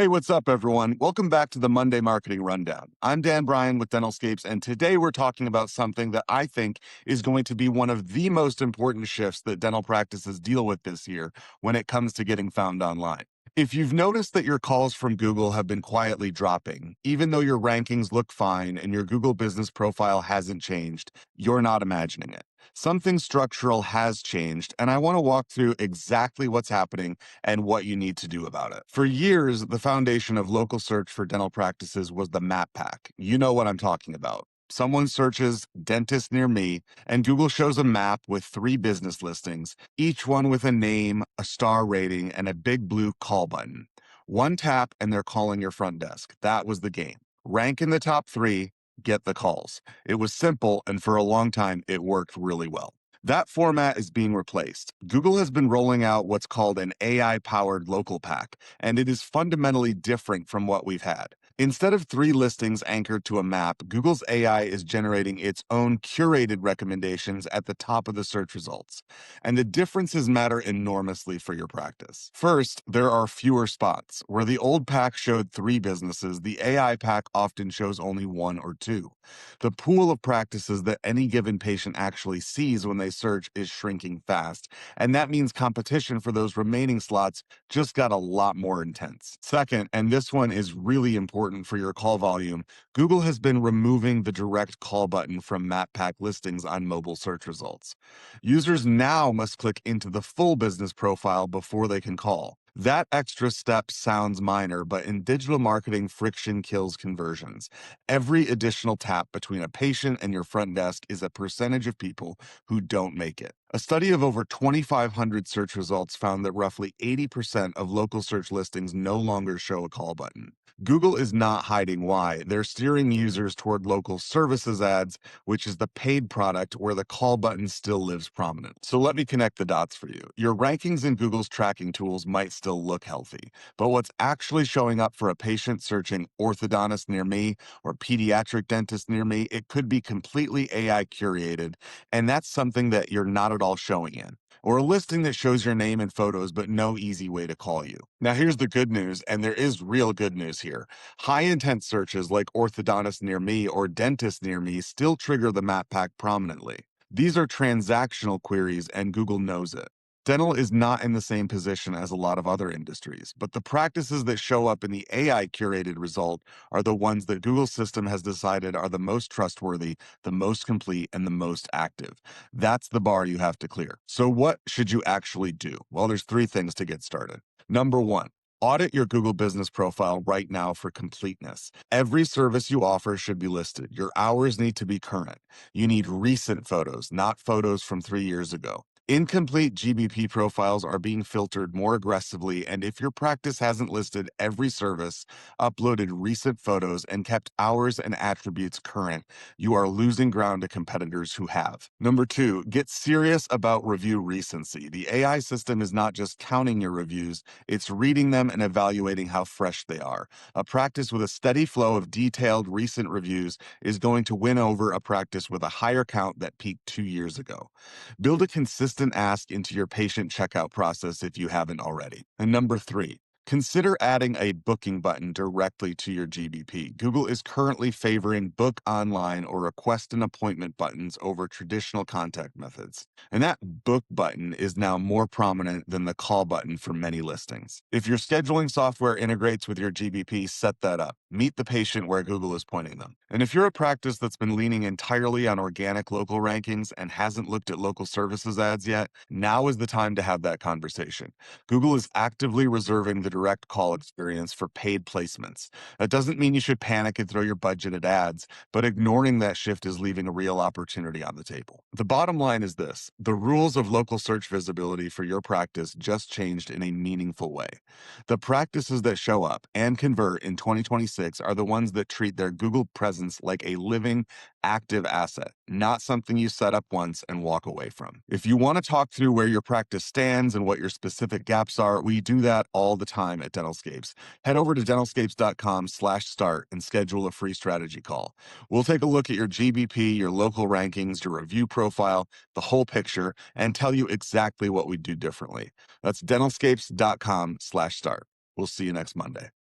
Hey, what's up, everyone? Welcome back to the Monday Marketing Rundown. I'm Dan Bryan with DentalScapes, and today we're talking about something that I think is going to be one of the most important shifts that dental practices deal with this year when it comes to getting found online. If you've noticed that your calls from Google have been quietly dropping, even though your rankings look fine and your Google business profile hasn't changed, you're not imagining it. Something structural has changed, and I want to walk through exactly what's happening and what you need to do about it. For years, the foundation of local search for dental practices was the map pack. You know what I'm talking about. Someone searches dentist near me, and Google shows a map with 3 business listings, each one with a name, a star rating, and a big blue call button. One tap, and they're calling your front desk. That was the game. Rank in the top 3, get the calls. It was simple, and for a long time, it worked really well. That format is being replaced. Google has been rolling out what's called an AI-powered local pack, and it is fundamentally different from what we've had. Instead of 3 listings anchored to a map, Google's AI is generating its own curated recommendations at the top of the search results. And the differences matter enormously for your practice. First, there are fewer spots. Where the old pack showed 3 businesses, the AI pack often shows only 1 or 2. The pool of practices that any given patient actually sees when they search is shrinking fast, and that means competition for those remaining slots just got a lot more intense. Second, and this one is really important for your call volume, Google has been removing the direct call button from map pack listings on mobile search results. Users now must click into the full business profile before they can call. That extra step sounds minor, but in digital marketing, friction kills conversions. Every additional tap between a patient and your front desk is a percentage of people who don't make it. A study of over 2,500 search results found that roughly 80% of local search listings no longer show a call button. Google is not hiding why. They're steering users toward local services ads, which is the paid product where the call button still lives prominent. So let me connect the dots for you. Your rankings in Google's tracking tools might still look healthy, but what's actually showing up for a patient searching orthodontist near me or pediatric dentist near me, it could be completely AI curated, and that's something that you're not at all showing in. Or a listing that shows your name and photos, but no easy way to call you. Now, here's the good news, and there is real good news here. High intent searches like orthodontist near me or dentist near me still trigger the map pack prominently. These are transactional queries, and Google knows it. Dental is not in the same position as a lot of other industries, but the practices that show up in the AI curated result are the ones that Google's system has decided are the most trustworthy, the most complete, and the most active. That's the bar you have to clear. So what should you actually do? Well, there's 3 things to get started. Number 1. Audit your Google business profile right now for completeness. Every service you offer should be listed. Your hours need to be current. You need recent photos, not photos from 3 years ago. Incomplete GBP profiles are being filtered more aggressively, and if your practice hasn't listed every service, uploaded recent photos, and kept hours and attributes current, you are losing ground to competitors who have. Number 2, get serious about review recency. The AI system is not just counting your reviews, it's reading them and evaluating how fresh they are. A practice with a steady flow of detailed recent reviews is going to win over a practice with a higher count that peaked 2 years ago. Build a consistent ask into your patient checkout process if you haven't already. And number 3, consider adding a booking button directly to your GBP. Google is currently favoring book online or request an appointment buttons over traditional contact methods. And that book button is now more prominent than the call button for many listings. If your scheduling software integrates with your GBP, set that up. Meet the patient where Google is pointing them. And if you're a practice that's been leaning entirely on organic local rankings and hasn't looked at local services ads yet, now is the time to have that conversation. Google is actively reserving the direct call experience for paid placements. That doesn't mean you should panic and throw your budget at ads, but ignoring that shift is leaving a real opportunity on the table. The bottom line is this: the rules of local search visibility for your practice just changed in a meaningful way. The practices that show up and convert in 2026 are the ones that treat their Google presence like a living, active asset, not something you set up once and walk away from. If you want to talk through where your practice stands and what your specific gaps are, we do that all the time at DentalScapes. Head over to dentalscapes.com/start and schedule a free strategy call. We'll take a look at your GBP, your local rankings, your review profile, the whole picture, and tell you exactly what we do differently. That's dentalscapes.com/start. We'll see you next Monday.